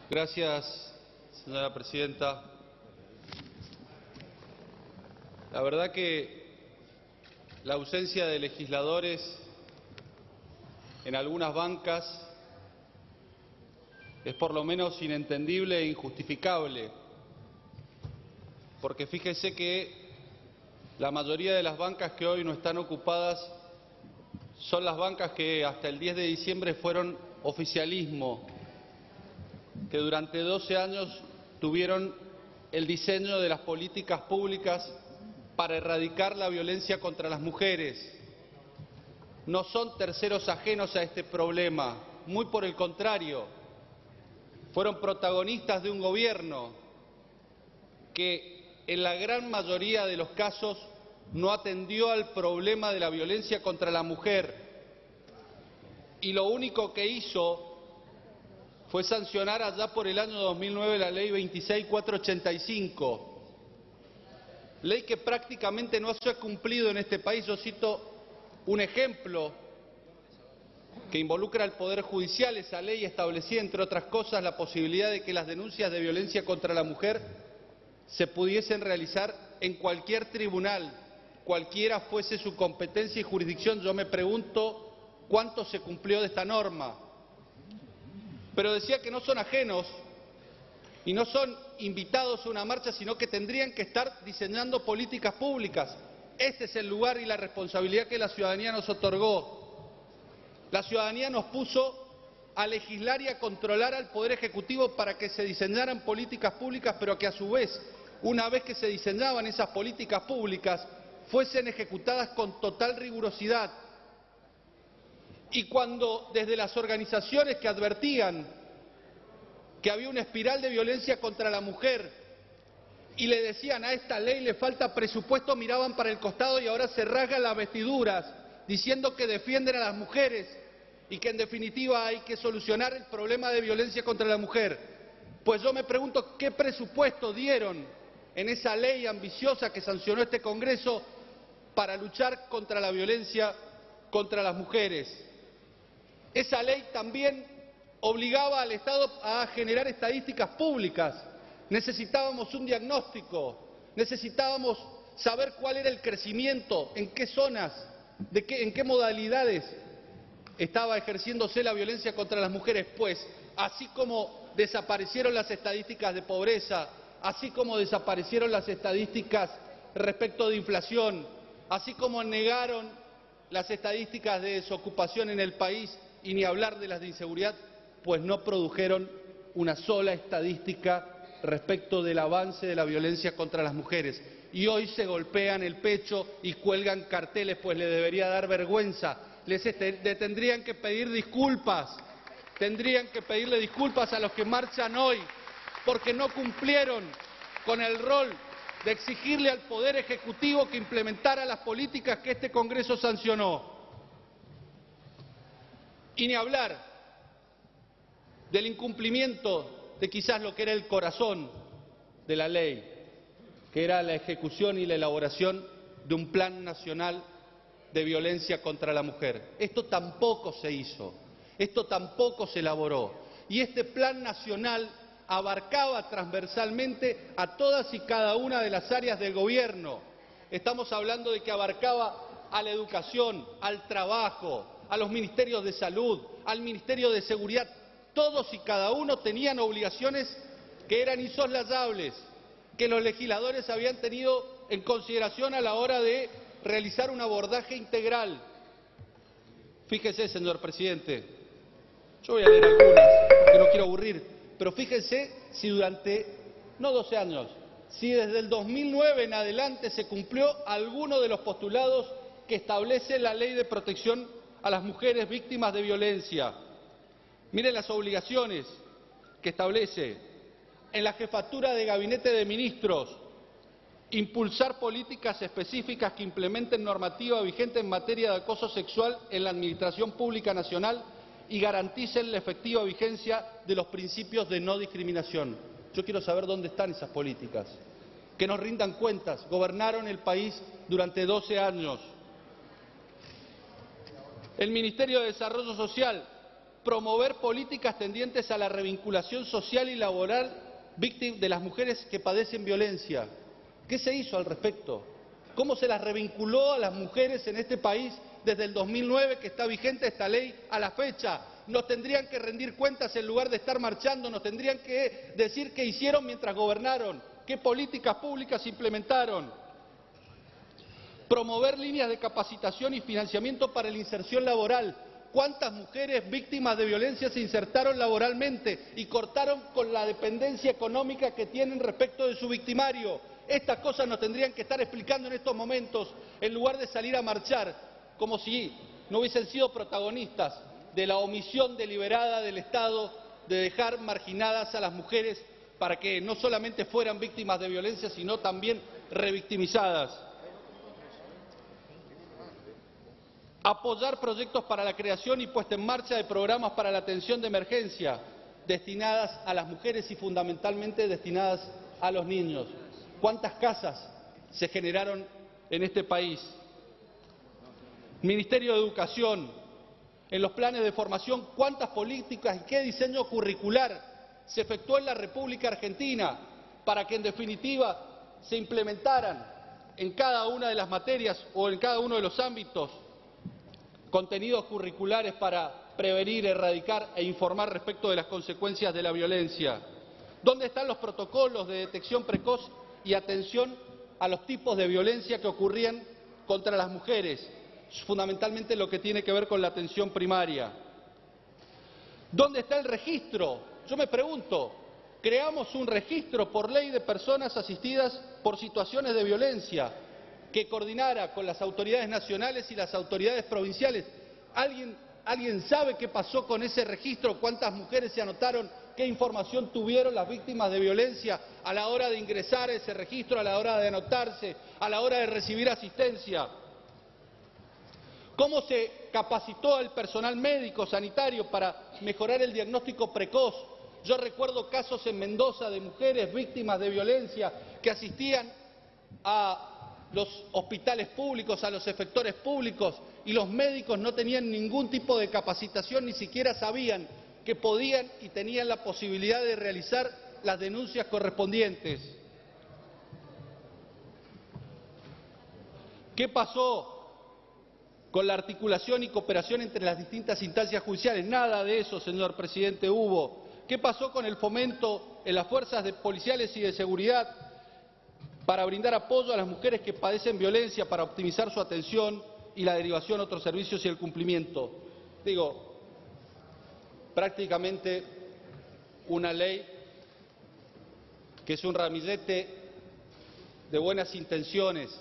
Gracias, señora presidenta. La verdad que la ausencia de legisladores en algunas bancas es por lo menos inentendible e injustificable, porque fíjese que la mayoría de las bancas que hoy no están ocupadas son las bancas que hasta el 10 de diciembre fueron oficialismo, que durante 12 años tuvieron el diseño de las políticas públicas para erradicar la violencia contra las mujeres. No son terceros ajenos a este problema, muy por el contrario, fueron protagonistas de un gobierno que en la gran mayoría de los casos no atendió al problema de la violencia contra la mujer y lo único que hizo fue sancionar allá por el año 2009 la ley 26.485, ley que prácticamente no se ha cumplido en este país. Yo cito un ejemplo que involucra al Poder Judicial. Esa ley establecía, entre otras cosas, la posibilidad de que las denuncias de violencia contra la mujer se pudiesen realizar en cualquier tribunal, cualquiera fuese su competencia y jurisdicción. Yo me pregunto cuánto se cumplió de esta norma. Pero decía que no son ajenos y no son invitados a una marcha, sino que tendrían que estar diseñando políticas públicas. Este es el lugar y la responsabilidad que la ciudadanía nos otorgó. La ciudadanía nos puso a legislar y a controlar al Poder Ejecutivo para que se diseñaran políticas públicas, pero que a su vez, una vez que se diseñaban esas políticas públicas, fuesen ejecutadas con total rigurosidad. Y cuando desde las organizaciones que advertían que había una espiral de violencia contra la mujer y le decían a esta ley le falta presupuesto, miraban para el costado y ahora se rasgan las vestiduras diciendo que defienden a las mujeres y que en definitiva hay que solucionar el problema de violencia contra la mujer. Pues yo me pregunto qué presupuesto dieron en esa ley ambiciosa que sancionó este Congreso para luchar contra la violencia contra las mujeres. Esa ley también obligaba al Estado a generar estadísticas públicas. Necesitábamos un diagnóstico, necesitábamos saber cuál era el crecimiento, en qué zonas, en qué modalidades estaba ejerciéndose la violencia contra las mujeres. Pues, así como desaparecieron las estadísticas de pobreza, así como desaparecieron las estadísticas respecto de inflación, así como negaron las estadísticas de desocupación en el país, y ni hablar de las de inseguridad, pues no produjeron una sola estadística respecto del avance de la violencia contra las mujeres. Y hoy se golpean el pecho y cuelgan carteles, pues le debería dar vergüenza. Le tendrían que pedir disculpas, tendrían que pedirle disculpas a los que marchan hoy, porque no cumplieron con el rol de exigirle al Poder Ejecutivo que implementara las políticas que este Congreso sancionó. Y ni hablar del incumplimiento de quizás lo que era el corazón de la ley, que era la ejecución y la elaboración de un plan nacional de violencia contra la mujer. Esto tampoco se hizo, esto tampoco se elaboró. Y este plan nacional abarcaba transversalmente a todas y cada una de las áreas del gobierno. Estamos hablando de que abarcaba a la educación, al trabajo, a los ministerios de salud, al Ministerio de Seguridad. Todos y cada uno tenían obligaciones que eran insoslayables, que los legisladores habían tenido en consideración a la hora de realizar un abordaje integral. Fíjese, señor presidente, yo voy a leer algunas, porque no quiero aburrir, pero fíjense si durante, no 12 años, si desde el 2009 en adelante se cumplió alguno de los postulados que establece la Ley de Protección a las mujeres víctimas de violencia. Miren las obligaciones que establece: en la jefatura de gabinete de ministros, impulsar políticas específicas que implementen normativa vigente en materia de acoso sexual en la Administración Pública Nacional y garanticen la efectiva vigencia de los principios de no discriminación. Yo quiero saber dónde están esas políticas. Que nos rindan cuentas. Gobernaron el país durante 12 años. El Ministerio de Desarrollo Social, promover políticas tendientes a la revinculación social y laboral de las mujeres que padecen violencia. ¿Qué se hizo al respecto? ¿Cómo se las revinculó a las mujeres en este país desde el 2009, que está vigente esta ley, a la fecha? Nos tendrían que rendir cuentas en lugar de estar marchando, nos tendrían que decir qué hicieron mientras gobernaron, qué políticas públicas implementaron. Promover líneas de capacitación y financiamiento para la inserción laboral. ¿Cuántas mujeres víctimas de violencia se insertaron laboralmente y cortaron con la dependencia económica que tienen respecto de su victimario? Estas cosas nos tendrían que estar explicando en estos momentos, en lugar de salir a marchar, como si no hubiesen sido protagonistas de la omisión deliberada del Estado de dejar marginadas a las mujeres para que no solamente fueran víctimas de violencia, sino también revictimizadas. Apoyar proyectos para la creación y puesta en marcha de programas para la atención de emergencia destinadas a las mujeres y fundamentalmente destinadas a los niños. ¿Cuántas casas se generaron en este país? Ministerio de Educación, en los planes de formación, ¿cuántas políticas y qué diseño curricular se efectuó en la República Argentina para que en definitiva se implementaran en cada una de las materias o en cada uno de los ámbitos contenidos curriculares para prevenir, erradicar e informar respecto de las consecuencias de la violencia? ¿Dónde están los protocolos de detección precoz y atención a los tipos de violencia que ocurrían contra las mujeres? Fundamentalmente lo que tiene que ver con la atención primaria. ¿Dónde está el registro? Yo me pregunto, creamos un registro por ley de personas asistidas por situaciones de violencia que coordinara con las autoridades nacionales y las autoridades provinciales. ¿Alguien sabe qué pasó con ese registro? ¿Cuántas mujeres se anotaron? ¿Qué información tuvieron las víctimas de violencia a la hora de ingresar a ese registro, a la hora de anotarse, a la hora de recibir asistencia? ¿Cómo se capacitó al personal médico, sanitario para mejorar el diagnóstico precoz? Yo recuerdo casos en Mendoza de mujeres víctimas de violencia que asistían a los hospitales públicos, a los efectores públicos, y los médicos no tenían ningún tipo de capacitación, ni siquiera sabían que podían y tenían la posibilidad de realizar las denuncias correspondientes. ¿Qué pasó con la articulación y cooperación entre las distintas instancias judiciales? Nada de eso, señor presidente, hubo. ¿Qué pasó con el fomento en las fuerzas policiales y de seguridad para brindar apoyo a las mujeres que padecen violencia, para optimizar su atención y la derivación a otros servicios y el cumplimiento? Digo, prácticamente una ley que es un ramillete de buenas intenciones,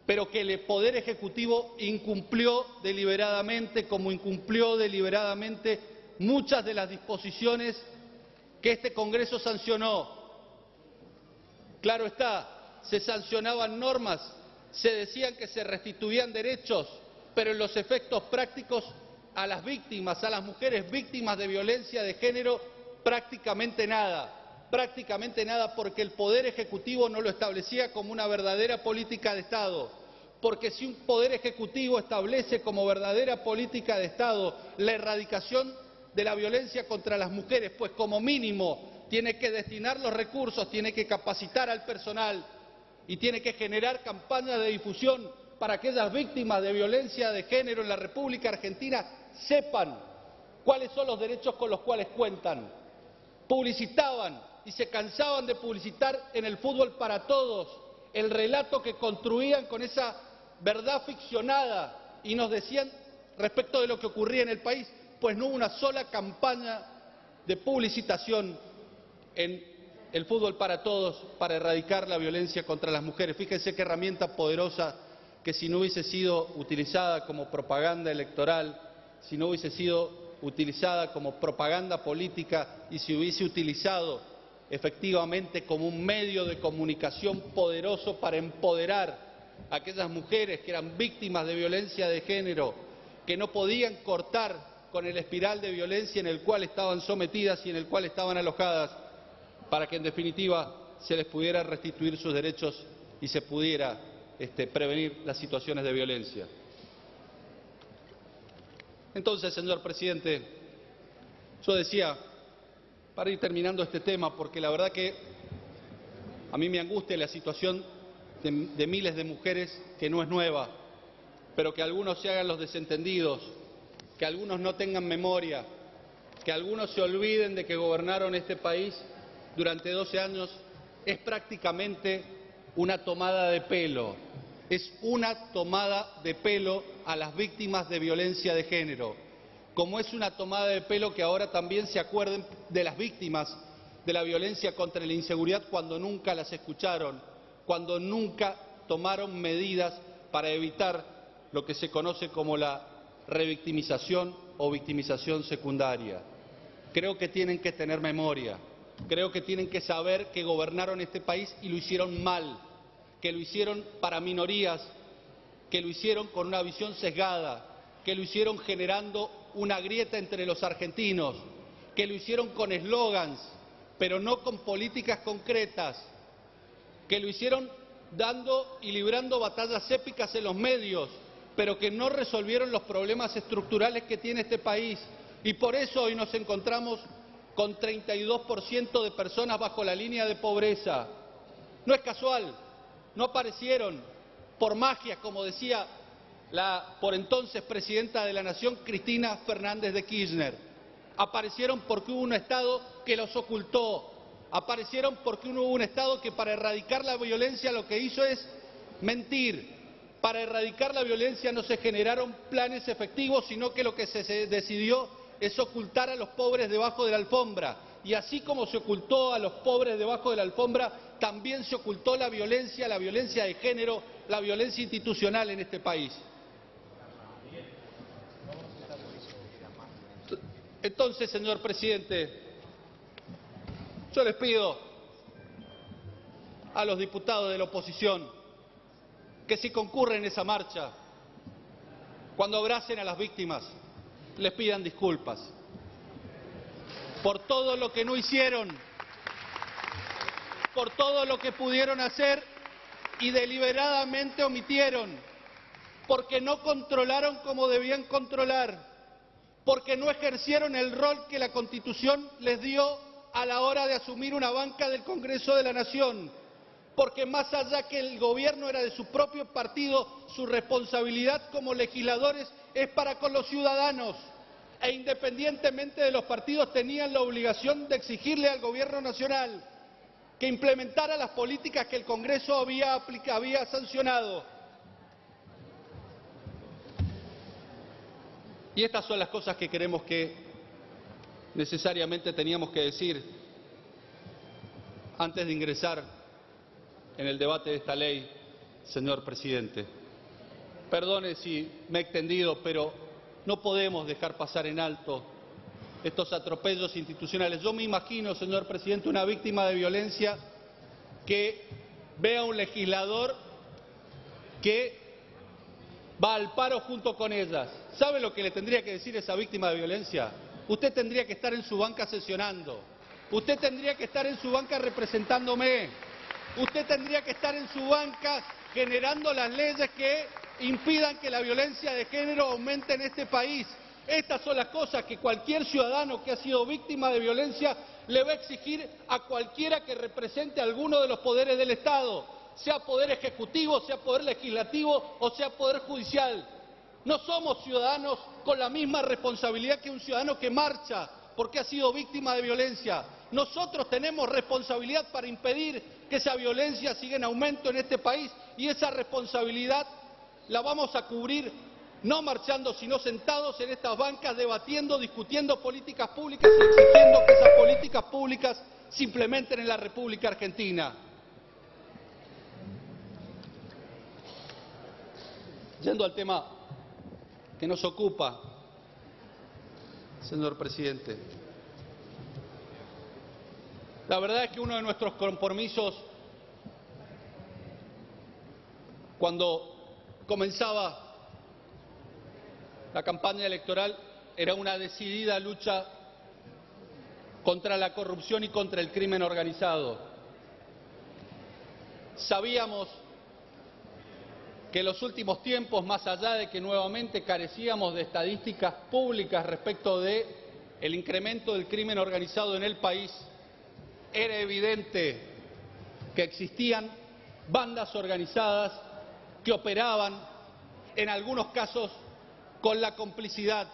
pero que el Poder Ejecutivo incumplió deliberadamente, como incumplió deliberadamente muchas de las disposiciones que este Congreso sancionó. Claro está, se sancionaban normas, se decían que se restituían derechos, pero en los efectos prácticos a las víctimas, a las mujeres víctimas de violencia de género, prácticamente nada, porque el Poder Ejecutivo no lo establecía como una verdadera política de Estado. Porque si un Poder Ejecutivo establece como verdadera política de Estado la erradicación de la violencia contra las mujeres, pues como mínimo tiene que destinar los recursos, tiene que capacitar al personal y tiene que generar campañas de difusión para que aquellas víctimas de violencia de género en la República Argentina sepan cuáles son los derechos con los cuales cuentan. Publicitaban y se cansaban de publicitar en el fútbol para todos el relato que construían con esa verdad ficcionada y nos decían respecto de lo que ocurría en el país, pues no hubo una sola campaña de publicitación en el fútbol para todos para erradicar la violencia contra las mujeres. Fíjense qué herramienta poderosa, que si no hubiese sido utilizada como propaganda electoral, si no hubiese sido utilizada como propaganda política y si hubiese utilizado efectivamente como un medio de comunicación poderoso para empoderar a aquellas mujeres que eran víctimas de violencia de género, que no podían cortar con el espiral de violencia en el cual estaban sometidas y en el cual estaban alojadas, para que en definitiva se les pudiera restituir sus derechos y se pudiera prevenir las situaciones de violencia. Entonces, señor presidente, Yo decía, para ir terminando este tema, porque la verdad que a mí me angustia la situación de miles de mujeres que no es nueva, pero que algunos se hagan los desentendidos, que algunos no tengan memoria, que algunos se olviden de que gobernaron este país durante 12 años, es prácticamente una tomada de pelo. Es una tomada de pelo a las víctimas de violencia de género, como es una tomada de pelo que ahora también se acuerden de las víctimas de la violencia contra la inseguridad cuando nunca las escucharon, cuando nunca tomaron medidas para evitar lo que se conoce como la revictimización o victimización secundaria. Creo que tienen que tener memoria, creo que tienen que saber que gobernaron este país y lo hicieron mal, que lo hicieron para minorías, que lo hicieron con una visión sesgada, que lo hicieron generando una grieta entre los argentinos, que lo hicieron con eslogans, pero no con políticas concretas, que lo hicieron dando y librando batallas épicas en los medios, pero que no resolvieron los problemas estructurales que tiene este país. Y por eso hoy nos encontramos con 32% de personas bajo la línea de pobreza. No es casual, no aparecieron por magia, como decía la por entonces presidenta de la Nación, Cristina Fernández de Kirchner. Aparecieron porque hubo un Estado que los ocultó. Aparecieron porque hubo un Estado que para erradicar la violencia lo que hizo es mentir. Para erradicar la violencia no se generaron planes efectivos, sino que lo que se decidió es ocultar a los pobres debajo de la alfombra. Y así como se ocultó a los pobres debajo de la alfombra, también se ocultó la violencia de género, la violencia institucional en este país. Entonces, señor presidente, yo les pido a los diputados de la oposición que si concurren en esa marcha, cuando abracen a las víctimas, les pidan disculpas por todo lo que no hicieron, por todo lo que pudieron hacer y deliberadamente omitieron, porque no controlaron como debían controlar, porque no ejercieron el rol que la Constitución les dio a la hora de asumir una banca del Congreso de la Nación, porque más allá que el gobierno era de su propio partido, su responsabilidad como legisladores es para con los ciudadanos, e independientemente de los partidos tenían la obligación de exigirle al gobierno nacional que implementara las políticas que el Congreso había sancionado. Y estas son las cosas que creemos que necesariamente teníamos que decir antes de ingresar en el debate de esta ley, señor presidente. Perdone si me he extendido, pero no podemos dejar pasar en alto estos atropellos institucionales. Yo me imagino, señor presidente, una víctima de violencia que vea a un legislador que va al paro junto con ellas. ¿Sabe lo que le tendría que decir a esa víctima de violencia? Usted tendría que estar en su banca sesionando. Usted tendría que estar en su banca representándome. Usted tendría que estar en su banca generando las leyes que impidan que la violencia de género aumente en este país. Estas son las cosas que cualquier ciudadano que ha sido víctima de violencia le va a exigir a cualquiera que represente alguno de los poderes del Estado, sea poder ejecutivo, sea poder legislativo o sea poder judicial. No somos ciudadanos con la misma responsabilidad que un ciudadano que marcha porque ha sido víctima de violencia. Nosotros tenemos responsabilidad para impedir que esa violencia siga en aumento en este país y esa responsabilidad la vamos a cubrir no marchando, sino sentados en estas bancas, debatiendo, discutiendo políticas públicas y exigiendo que esas políticas públicas se implementen en la República Argentina. Yendo al tema que nos ocupa, señor presidente, la verdad es que uno de nuestros compromisos cuando comenzaba la campaña electoral era una decidida lucha contra la corrupción y contra el crimen organizado. Sabíamos que en los últimos tiempos, más allá de que nuevamente carecíamos de estadísticas públicas respecto de el incremento del crimen organizado en el país, era evidente que existían bandas organizadas que operaban, en algunos casos, con la complicidad,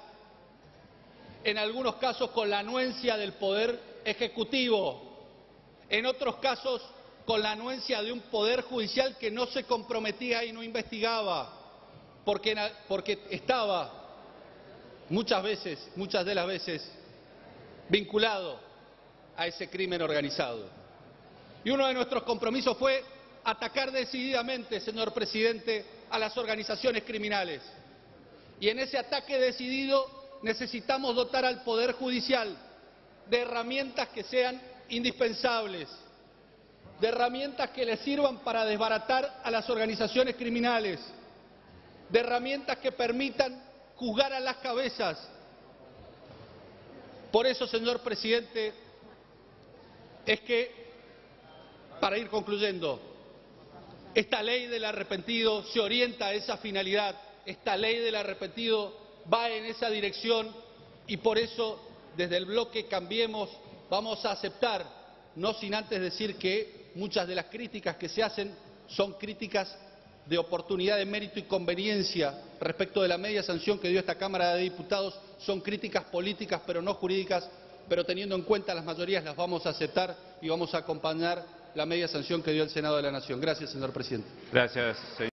en algunos casos con la anuencia del Poder Ejecutivo, en otros casos con la anuencia de un Poder Judicial que no se comprometía y no investigaba, porque estaba muchas de las veces, vinculado a ese crimen organizado. Y uno de nuestros compromisos fue atacar decididamente, señor presidente, a las organizaciones criminales. Y en ese ataque decidido necesitamos dotar al Poder Judicial de herramientas que sean indispensables, de herramientas que le sirvan para desbaratar a las organizaciones criminales, de herramientas que permitan juzgar a las cabezas. Por eso, señor presidente, es que, para ir concluyendo, esta ley del arrepentido se orienta a esa finalidad, esta ley del arrepentido va en esa dirección y por eso, desde el bloque Cambiemos, vamos a aceptar, no sin antes decir que muchas de las críticas que se hacen son críticas de oportunidad, de mérito y conveniencia respecto de la media sanción que dio esta Cámara de Diputados, son críticas políticas pero no jurídicas, pero teniendo en cuenta las mayorías las vamos a aceptar y vamos a acompañar la media sanción que dio el Senado de la Nación. Gracias, señor presidente. Gracias, señor.